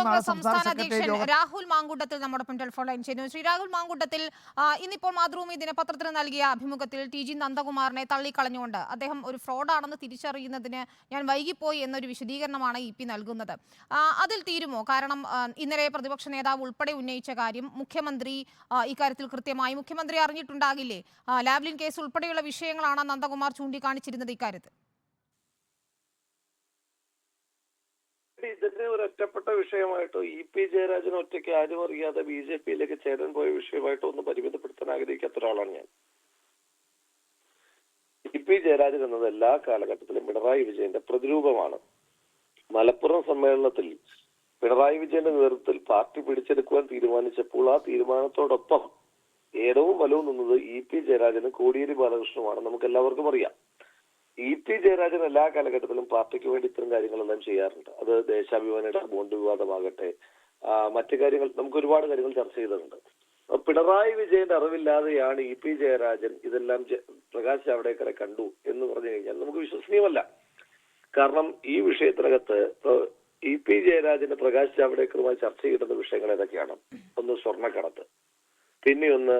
കോൺഗ്രസ് സംസ്ഥാന സംസ്ഥാന സെക്രട്ടേറിയറ്റ് അധ്യക്ഷൻ യോഗം. രാഹുൽ മാങ്കൂട്ടത്തിൽ നമ്മുടെ ടെലിഫോൺ ലൈൻ ചെയ്യുന്നു. ശ്രീ രാഹുൽ മാങ്കൂട്ടത്തിൽ, ഇന്നിപ്പോൾ മാതൃഭൂമി ദിനപത്രത്തിന് നൽകിയ അഭിമുഖത്തിൽ TG നന്ദകുമാറിനെ തള്ളിക്കളഞ്ഞുകൊണ്ട് അദ്ദേഹം ഒരു ഫ്രോഡാണെന്ന് തിരിച്ചറിയുന്നതിന് ഞാൻ വൈകിപ്പോയി എന്നൊരു വിശദീകരണമാണ് EP നൽകുന്നത്. അതിൽ തീരുമോ? കാരണം ഇന്നലെ പ്രതിപക്ഷ നേതാവ് ഉൾപ്പെടെ ഉന്നയിച്ച കാര്യം മുഖ്യമന്ത്രി ഇക്കാര്യത്തിൽ കൃത്യമായി മുഖ്യമന്ത്രി അറിഞ്ഞിട്ടുണ്ടാകില്ലേ? ലാവ്ലിൻ കേസ് ഉൾപ്പെടെയുള്ള വിഷയങ്ങളാണ് നന്ദകുമാർ ചൂണ്ടിക്കാണിച്ചിരുന്നത് ഇക്കാര്യത്തിൽ. ഇതിന്റെ ഒരു ഒറ്റപ്പെട്ട വിഷയമായിട്ടോ EP ജയരാജൻ ഒറ്റയ്ക്ക് ആരും അറിയാതെ BJPയിലേക്ക് ചേരാൻ പോയ വിഷയമായിട്ടോ ഒന്നും പരിമിതപ്പെടുത്താൻ ആഗ്രഹിക്കാത്ത ഒരാളാണ് ഞാൻ. EP ജയരാജൻ എന്നത് എല്ലാ കാലഘട്ടത്തിലും പിണറായി വിജയന്റെ പ്രതിരൂപമാണ്. മലപ്പുറം സമ്മേളനത്തിൽ പിണറായി വിജയന്റെ നേതൃത്വത്തിൽ പാർട്ടി പിടിച്ചെടുക്കുവാൻ തീരുമാനിച്ചപ്പോൾ ആ തീരുമാനത്തോടൊപ്പം ഏടവും വലവും നിന്നത് EP ജയരാജനും കോടിയേരി ബാലകൃഷ്ണനുമാണ്. നമുക്ക് എല്ലാവർക്കും അറിയാം. EP ജയരാജൻ എല്ലാ കാലഘട്ടത്തിലും പാർട്ടിക്ക് വേണ്ടി ഇത്തരം കാര്യങ്ങളെല്ലാം ചെയ്യാറുണ്ട്. അത് ദേശാഭിമാനിയുടെ ബോണ്ട് വിവാദമാകട്ടെ, മറ്റു കാര്യങ്ങൾ, നമുക്ക് ഒരുപാട് കാര്യങ്ങൾ ചർച്ച ചെയ്തിട്ടുണ്ട്. പിണറായി വിജയന്റെ അറിവില്ലാതെയാണ് EP ജയരാജൻ ഇതെല്ലാം പ്രകാശ് ജാവ്ദേക്കറെ കണ്ടു എന്ന് പറഞ്ഞു കഴിഞ്ഞാൽ നമുക്ക് വിശ്വസനീയമല്ല. കാരണം ഈ വിഷയത്തിനകത്ത് EP ജയരാജന് പ്രകാശ് ജാവ്ദേക്കറുമായി ചർച്ച ചെയ്യേണ്ട വിഷയങ്ങൾ ഏതൊക്കെയാണ്? ഒന്ന് സ്വർണ്ണക്കടത്ത്, പിന്നെ ഒന്ന്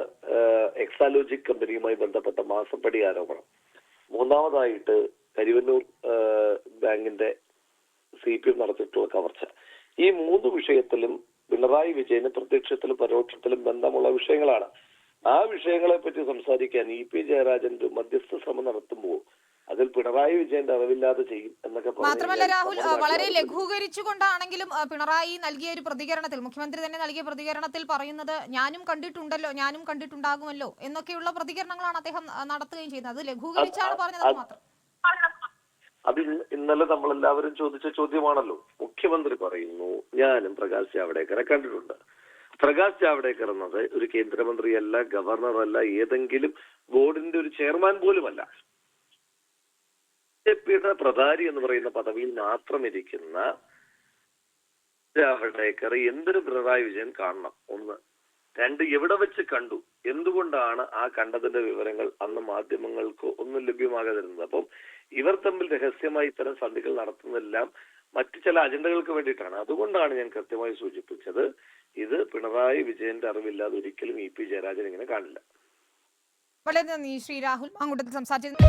എക്സാലോജിക് കമ്പനിയുമായി ബന്ധപ്പെട്ട മാസപ്പടി ആരോപണം, മൂന്നാമതായിട്ട് കരിവന്നൂർ ബാങ്കിന്റെ CPM നടത്തിയിട്ടുള്ള കവർച്ച. ഈ മൂന്ന് വിഷയത്തിലും പിണറായി വിജയന് പ്രത്യക്ഷത്തിലും പരോക്ഷത്തിലും ബന്ധമുള്ള വിഷയങ്ങളാണ്. ആ വിഷയങ്ങളെ പറ്റി സംസാരിക്കാൻ EP ജയരാജൻ ഒരു മധ്യസ്ഥ ശ്രമം നടത്തുമ്പോൾ അതിൽ പിണറായി വിജയന്റെ അറിവില്ലാതെ ചെയ്യും എന്നൊക്കെ മാത്രമല്ല രാഹുൽ, വളരെ ലഘൂകരിച്ചുകൊണ്ടാണെങ്കിലും പിണറായി നൽകിയ ഒരു പ്രതികരണത്തിൽ, മുഖ്യമന്ത്രി തന്നെ നൽകിയ പ്രതികരണത്തിൽ പറയുന്നത് ഞാനും കണ്ടിട്ടുണ്ടല്ലോ, ഞാനും കണ്ടിട്ടുണ്ടാകുമല്ലോ എന്നൊക്കെയുള്ള പ്രതികരണങ്ങളാണ് അദ്ദേഹം നടത്തുകയും ചെയ്യുന്നത്. അത് ലഘൂകരിച്ചാണ് പറഞ്ഞത് മാത്രം. അത് ഇന്നലെ നമ്മളെല്ലാവരും ചോദിച്ച ചോദ്യമാണല്ലോ. മുഖ്യമന്ത്രി പറയുന്നു ഞാനും പ്രകാശ് ജാവ്ദേക്കറെ കണ്ടിട്ടുണ്ട്. പ്രകാശ് ജാവ്ദേക്കർ എന്നത് ഒരു കേന്ദ്രമന്ത്രിയല്ല, ഗവർണറല്ല, ഏതെങ്കിലും ബോർഡിന്റെ ഒരു ചെയർമാൻ പോലുമല്ല. BJPയുടെ പ്രധാനി എന്ന് പറയുന്ന പദവിയിൽ മാത്രം ഇരിക്കുന്ന ജാവ്ദേക്കർ എന്തൊരു പിണറായി വിജയൻ കാണണം? ഒന്ന്. രണ്ട്, എവിടെ വെച്ച് കണ്ടു? എന്തുകൊണ്ടാണ് ആ കണ്ടതിന്റെ വിവരങ്ങൾ അന്ന് മാധ്യമങ്ങൾക്ക് ഒന്നും ലഭ്യമാകാതിരുന്നത്? അപ്പം ഇവർ തമ്മിൽ രഹസ്യമായി ഇത്തരം സന്ധികൾ നടത്തുന്നതെല്ലാം മറ്റു ചില അജണ്ടകൾക്ക് വേണ്ടിയിട്ടാണ്. അതുകൊണ്ടാണ് ഞാൻ കൃത്യമായി സൂചിപ്പിച്ചത്, ഇത് പിണറായി വിജയന്റെ അറിവില്ലാതെ ഒരിക്കലും EP ജയരാജൻ ഇങ്ങനെ കാണില്ല. വളരെ നന്ദി ശ്രീ രാഹുൽ മാങ്കൂട്ടത്തിൽ സംസാരിച്ചത്.